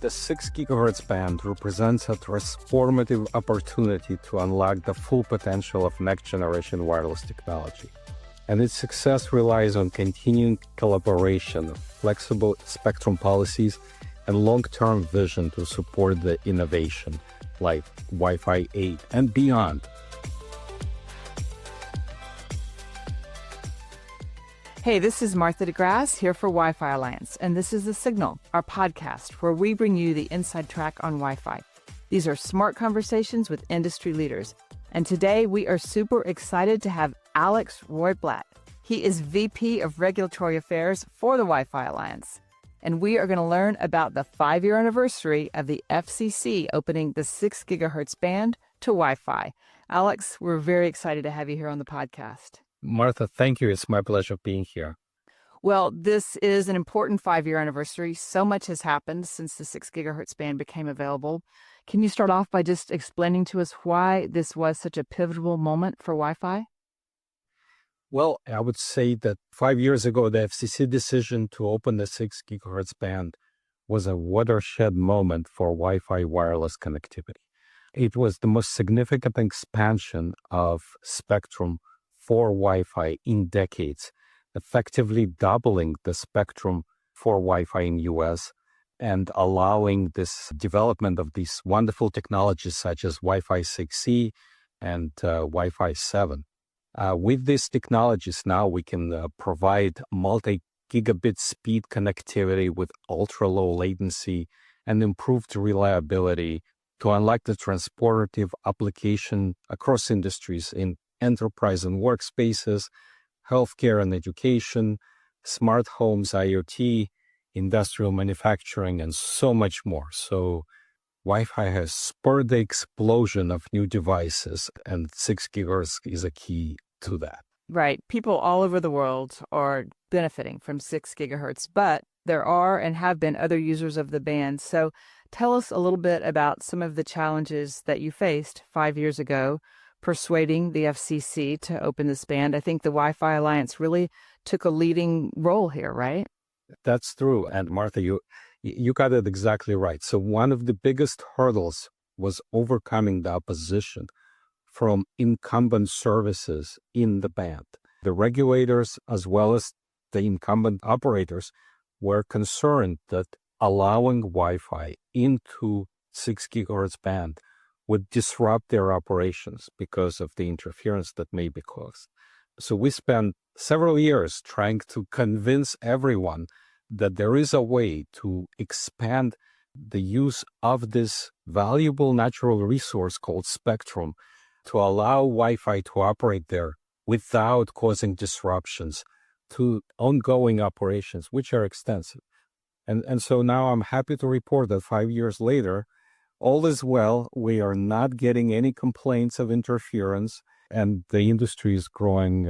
The 6 gigahertz band represents a transformative opportunity to unlock the full potential of next-generation wireless technology. And its success relies on continuing collaboration, flexible spectrum policies, and long-term vision to support the innovation like Wi-Fi 8 and beyond. Hey, this is Martha DeGrasse here for Wi-Fi Alliance, and this is The Signal, our podcast where we bring you the inside track on Wi-Fi. These are smart conversations with industry leaders, and today we are super excited to have Alex roytblat. He is VP of Regulatory Affairs for the Wi-Fi Alliance, and we are going to learn about the 5-year anniversary of the FCC opening the 6 gigahertz band to Wi-Fi. Alex, we're very excited to have you here on the podcast. Martha, thank you. It's my pleasure being here. Well, this is an important 5-year anniversary. So much has happened since the 6 gigahertz band became available. Can you start off by just explaining to us why this was such a pivotal moment for Wi-Fi? Well, I would say that 5 years ago, the FCC decision to open the 6 gigahertz band was a watershed moment for Wi-Fi wireless connectivity. It was the most significant expansion of spectrum for Wi-Fi in decades, effectively doubling the spectrum for Wi-Fi in US and allowing this development of these wonderful technologies such as Wi-Fi 6E and Wi-Fi 7. With these technologies now we can provide multi-gigabit speed connectivity with ultra-low latency and improved reliability to unlock the transformative application across industries in enterprise and workspaces, healthcare and education, smart homes, IoT, industrial manufacturing, and so much more. So Wi-Fi has spurred the explosion of new devices, and 6 gigahertz is a key to that. Right. People all over the world are benefiting from 6 gigahertz, but there are and have been other users of the band. So tell us a little bit about some of the challenges that you faced 5 years ago persuading the FCC to open this band. I think the Wi-Fi Alliance really took a leading role here, right? That's true. And Martha, you got it exactly right. So one of the biggest hurdles was overcoming the opposition from incumbent services in the band. The regulators, as well as the incumbent operators, were concerned that allowing Wi-Fi into 6 gigahertz band would disrupt their operations because of the interference that may be caused. So we spent several years trying to convince everyone that there is a way to expand the use of this valuable natural resource called spectrum to allow Wi-Fi to operate there without causing disruptions to ongoing operations, which are extensive. And so now I'm happy to report that 5 years later, all is well. We are not getting any complaints of interference, and the industry is growing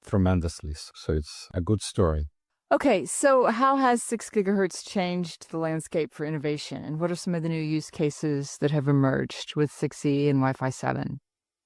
tremendously. So it's a good story. Okay, so how has 6 gigahertz changed the landscape for innovation, and what are some of the new use cases that have emerged with 6E and Wi-Fi 7?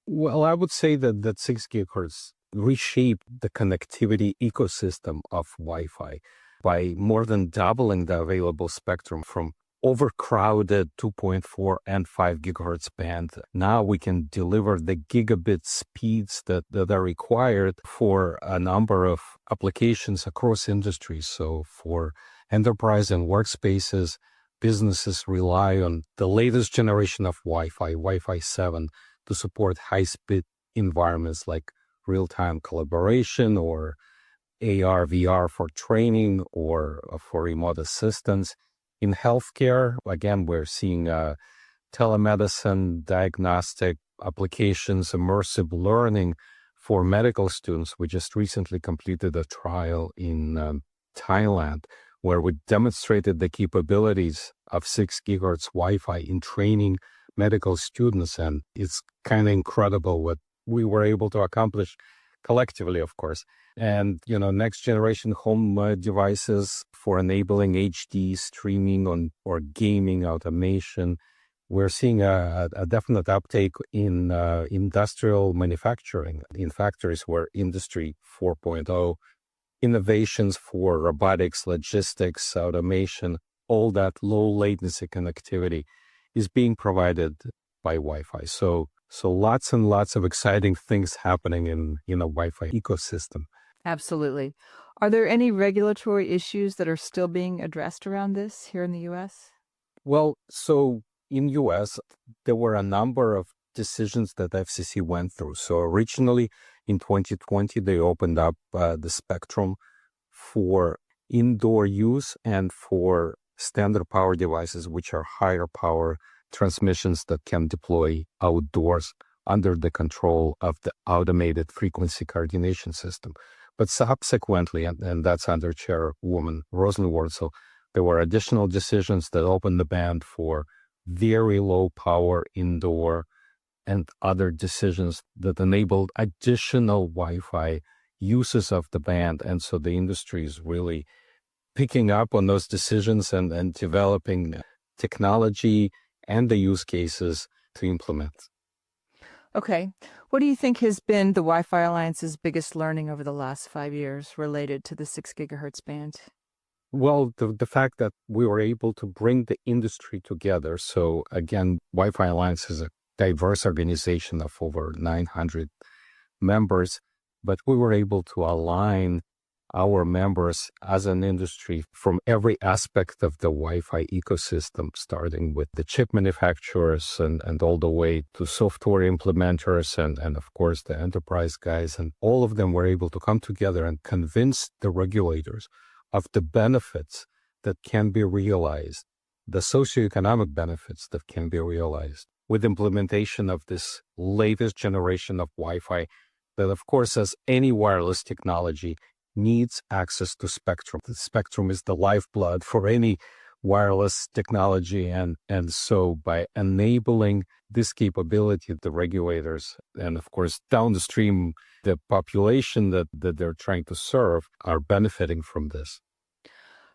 Well, I would say that 6 gigahertz reshaped the connectivity ecosystem of Wi-Fi by more than doubling the available spectrum from overcrowded 2.4 and 5 gigahertz band. Now we can deliver the gigabit speeds that are required for a number of applications across industries. So for enterprise and workspaces, businesses rely on the latest generation of Wi-Fi 7, to support high-speed environments like real-time collaboration or AR, VR for training or for remote assistance. In healthcare, again, we're seeing telemedicine, diagnostic applications, immersive learning for medical students. We just recently completed a trial in Thailand where we demonstrated the capabilities of 6 gigahertz Wi-Fi in training medical students. And it's kind of incredible what we were able to accomplish collectively, of course. And, next generation home devices for enabling HD streaming or gaming automation. We're seeing a definite uptake in industrial manufacturing in factories where Industry 4.0 innovations for robotics, logistics, automation all that low latency connectivity is being provided by Wi-Fi. So lots and lots of exciting things happening in a Wi-Fi ecosystem. Absolutely. Are there any regulatory issues that are still being addressed around this here in the U.S.? Well, so in US, there were a number of decisions that FCC went through. So originally in 2020, they opened up the spectrum for indoor use and for standard power devices, which are higher power transmissions that can deploy outdoors under the control of the automated frequency coordination system. But subsequently, and that's under Chairwoman Rosenwald, so there were additional decisions that opened the band for very low power indoor and other decisions that enabled additional Wi-Fi uses of the band. And so the industry is really picking up on those decisions and developing technology and the use cases to implement. Okay. What do you think has been the Wi-Fi Alliance's biggest learning over the last 5 years related to the 6 gigahertz band? Well, the fact that we were able to bring the industry together. So again, Wi-Fi Alliance is a diverse organization of over 900 members, but we were able to align our members as an industry from every aspect of the Wi-Fi ecosystem, starting with the chip manufacturers and all the way to software implementers and of course the enterprise guys. And all of them were able to come together and convince the regulators of the benefits that can be realized, the socioeconomic benefits that can be realized with implementation of this latest generation of Wi-Fi that, of course, as any wireless technology, needs access to spectrum. The spectrum is the lifeblood for any wireless technology. And so by enabling this capability, the regulators and, of course, downstream, the population that they're trying to serve are benefiting from this.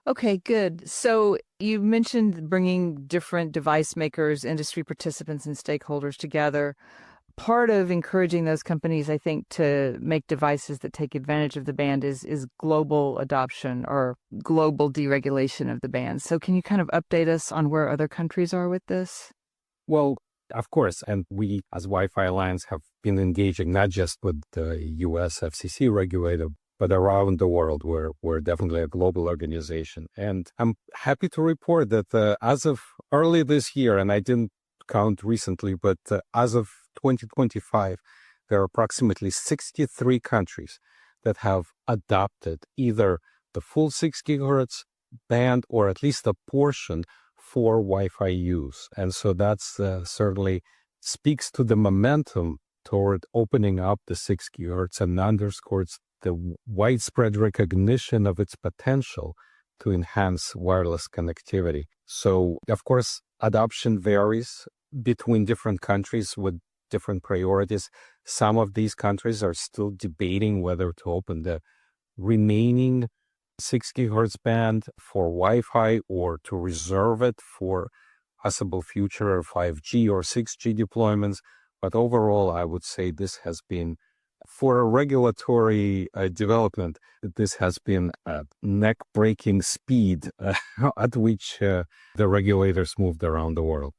Okay, good. So you mentioned bringing different device makers, industry participants, and stakeholders together. Part of encouraging those companies, I think, to make devices that take advantage of the band is global adoption or global deregulation of the band. So can you kind of update us on where other countries are with this? Well, of course, and we as Wi-Fi Alliance have been engaging not just with the US FCC regulator, but around the world. We're definitely a global organization. And I'm happy to report that as of early this year, and I didn't count recently, but as of 2025, there are approximately 63 countries that have adopted either the full 6 gigahertz band or at least a portion for Wi-Fi use. And so that's certainly speaks to the momentum toward opening up the 6 gigahertz and underscores the widespread recognition of its potential to enhance wireless connectivity. So, of course, adoption varies between different countries with different priorities. Some of these countries are still debating whether to open the remaining 6 gigahertz band for Wi-Fi or to reserve it for possible future 5G or 6G deployments. But overall, I would say this has been, for a regulatory development, this has been a neck-breaking speed at which the regulators moved around the world.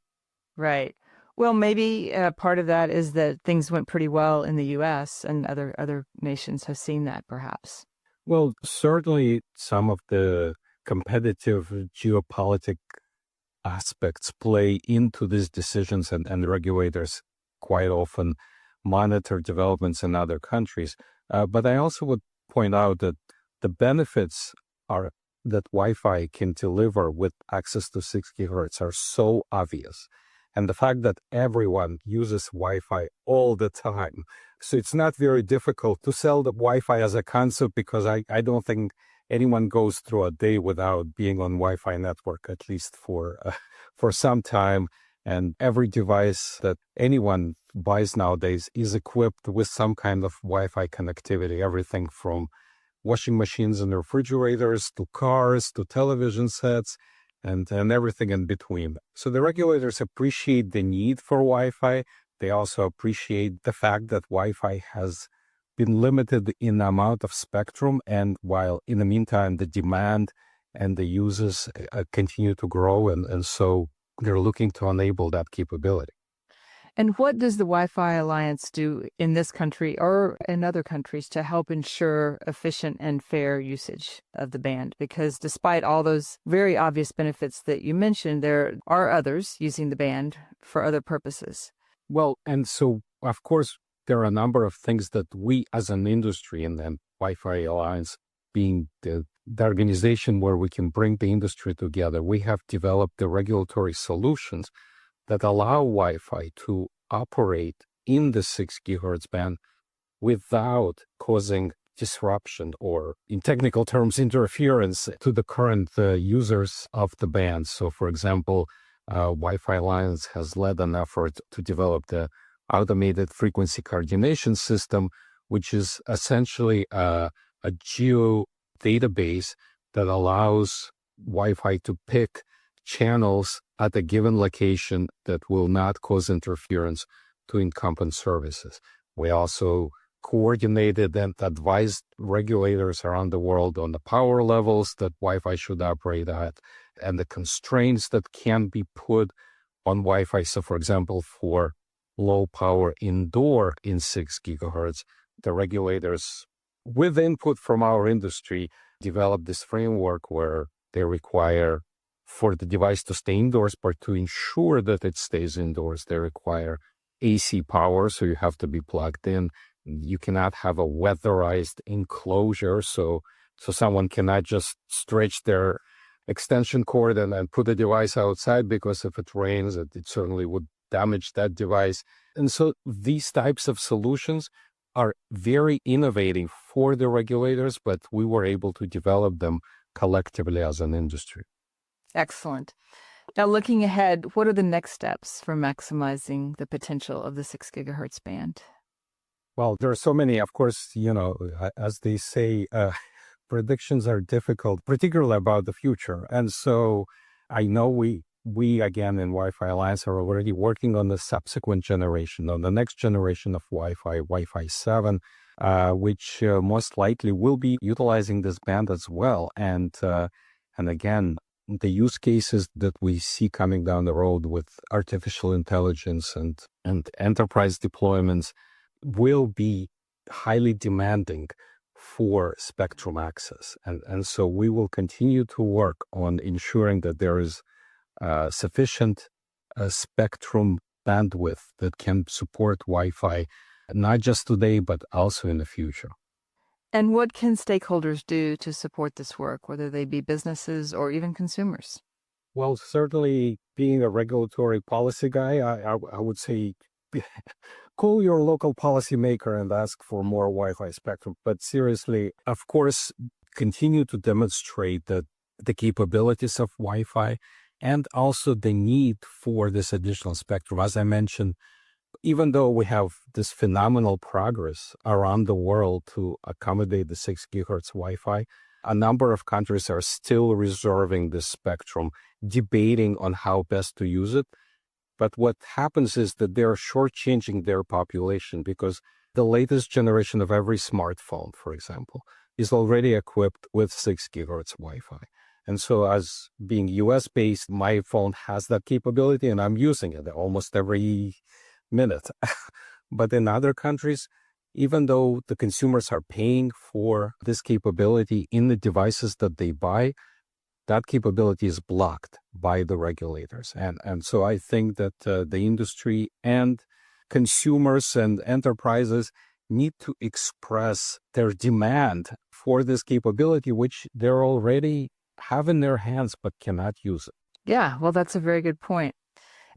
Right. Well, maybe part of that is that things went pretty well in the U.S. and other nations have seen that, perhaps. Well, certainly some of the competitive geopolitical aspects play into these decisions, and regulators quite often monitor developments in other countries. But I also would point out that the benefits are that Wi-Fi can deliver with access to 6 gigahertz are so obvious. And the fact that everyone uses Wi-Fi all the time. So it's not very difficult to sell the Wi-Fi as a concept, because I don't think anyone goes through a day without being on Wi-Fi network, at least for some time. And every device that anyone buys nowadays is equipped with some kind of Wi-Fi connectivity, everything from washing machines and refrigerators to cars to television sets and everything in between. So the regulators appreciate the need for Wi-Fi. They also appreciate the fact that Wi-Fi has been limited in the amount of spectrum. And while in the meantime, the demand and the users continue to grow. And so they're looking to enable that capability. And what does the Wi-Fi Alliance do in this country or in other countries to help ensure efficient and fair usage of the band? Because despite all those very obvious benefits that you mentioned, there are others using the band for other purposes. Well, and so, of course, there are a number of things that we as an industry, and then Wi-Fi Alliance being the organization where we can bring the industry together, we have developed the regulatory solutions that allow Wi-Fi to operate in the 6 gigahertz band without causing disruption or, in technical terms, interference to the current users of the band. So, for example, Wi-Fi Alliance has led an effort to develop the automated frequency coordination system, which is essentially a geo database that allows Wi-Fi to pick channels at a given location that will not cause interference to incumbent services. We also coordinated and advised regulators around the world on the power levels that Wi-Fi should operate at and the constraints that can be put on Wi-Fi. So, for example, for low power indoor in 6 gigahertz, the regulators, with input from our industry, developed this framework where they require for the device to stay indoors, but to ensure that it stays indoors, they require AC power, so you have to be plugged in. You cannot have a weatherized enclosure, so someone cannot just stretch their extension cord and put the device outside, because if it rains, it certainly would damage that device. And so these types of solutions are very innovative for the regulators, but we were able to develop them collectively as an industry. Excellent. Now, looking ahead, what are the next steps for maximizing the potential of the 6 gigahertz band? Well, there are so many, of course, as they say, predictions are difficult, particularly about the future. And so I know we again in Wi-Fi Alliance are already working on the subsequent generation, on the next generation of Wi-Fi 7, which most likely will be utilizing this band as well. And again, the use cases that we see coming down the road with artificial intelligence and enterprise deployments will be highly demanding for spectrum access. And so we will continue to work on ensuring that there is sufficient spectrum bandwidth that can support Wi-Fi, not just today, but also in the future. And what can stakeholders do to support this work, whether they be businesses or even consumers? Well, certainly being a regulatory policy guy, I would say call your local policymaker and ask for more Wi-Fi spectrum. But seriously, of course, continue to demonstrate that the capabilities of Wi-Fi and also the need for this additional spectrum. As I mentioned, even though we have this phenomenal progress around the world to accommodate the 6 gigahertz Wi-Fi, a number of countries are still reserving this spectrum, debating on how best to use it. But what happens is that they're shortchanging their population, because the latest generation of every smartphone, for example, is already equipped with 6 gigahertz Wi-Fi. And so as being US-based, my phone has that capability and I'm using it almost every minute. But in other countries, even though the consumers are paying for this capability in the devices that they buy, that capability is blocked by the regulators. And so I think that the industry and consumers and enterprises need to express their demand for this capability, which they're already have in their hands but cannot use it. Yeah, well, that's a very good point.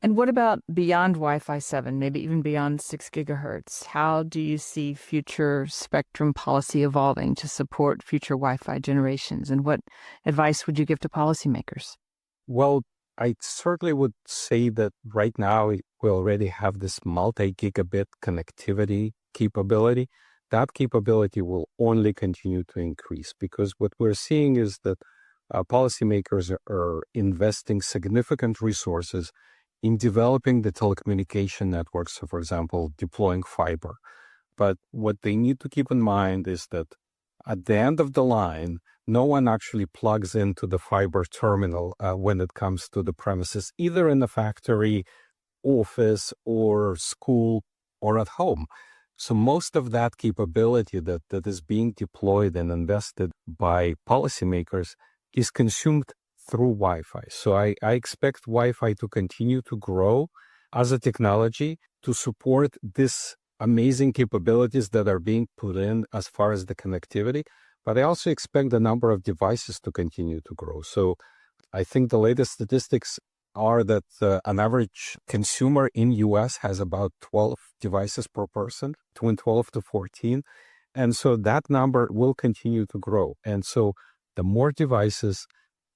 And what about beyond Wi-Fi 7, maybe even beyond 6 gigahertz? How do you see future spectrum policy evolving to support future Wi-Fi generations? And what advice would you give to policymakers? Well, I certainly would say that right now we already have this multi-gigabit connectivity capability. That capability will only continue to increase, because what we're seeing is that policymakers are investing significant resources in developing the telecommunication networks, so for example, deploying fiber. But what they need to keep in mind is that at the end of the line, no one actually plugs into the fiber terminal when it comes to the premises, either in the factory, office, or school, or at home. So most of that capability that is being deployed and invested by policymakers is consumed through Wi-Fi. So I expect Wi-Fi to continue to grow as a technology to support this amazing capabilities that are being put in as far as the connectivity. But I also expect the number of devices to continue to grow. So I think the latest statistics are that an average consumer in US has about 12 devices per person, between 12 to 14. And so that number will continue to grow. And so the more devices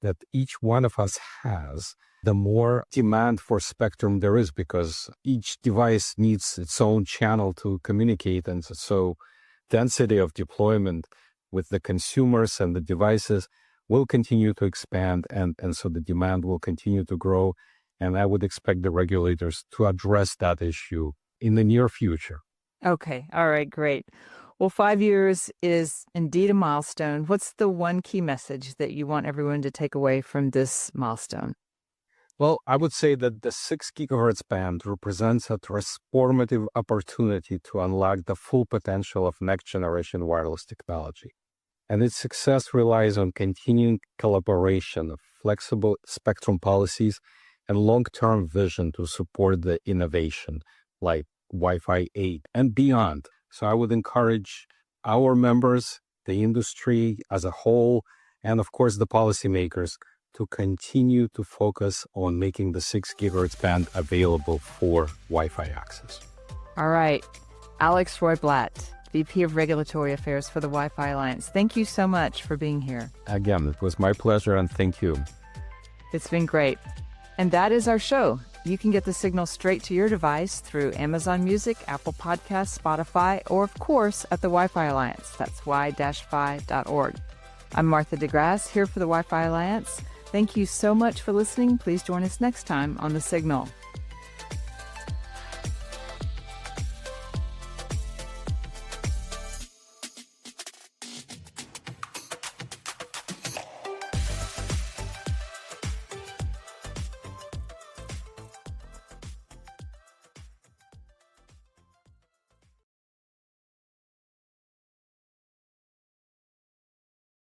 that each one of us has, the more demand for spectrum there is, because each device needs its own channel to communicate. And so density of deployment with the consumers and the devices will continue to expand, and so the demand will continue to grow. And I would expect the regulators to address that issue in the near future. Okay. All right. Great. Well, 5 years is indeed a milestone. What's the one key message that you want everyone to take away from this milestone? Well, I would say that the 6 gigahertz band represents a transformative opportunity to unlock the full potential of next-generation wireless technology. And its success relies on continuing collaboration of flexible spectrum policies and long-term vision to support the innovation like Wi-Fi 8 and beyond. So I would encourage our members, the industry as a whole, and of course the policymakers to continue to focus on making the 6 gigahertz band available for Wi-Fi access. All right. Alex Roytblat, VP of Regulatory Affairs for the Wi-Fi Alliance. Thank you so much for being here. Again, it was my pleasure, and thank you. It's been great. And that is our show. You can get the signal straight to your device through Amazon Music, Apple Podcasts, Spotify, or of course at the Wi-Fi Alliance. That's y-fi.org. I'm Martha DeGrasse, here for the Wi-Fi Alliance. Thank you so much for listening. Please join us next time on The Signal.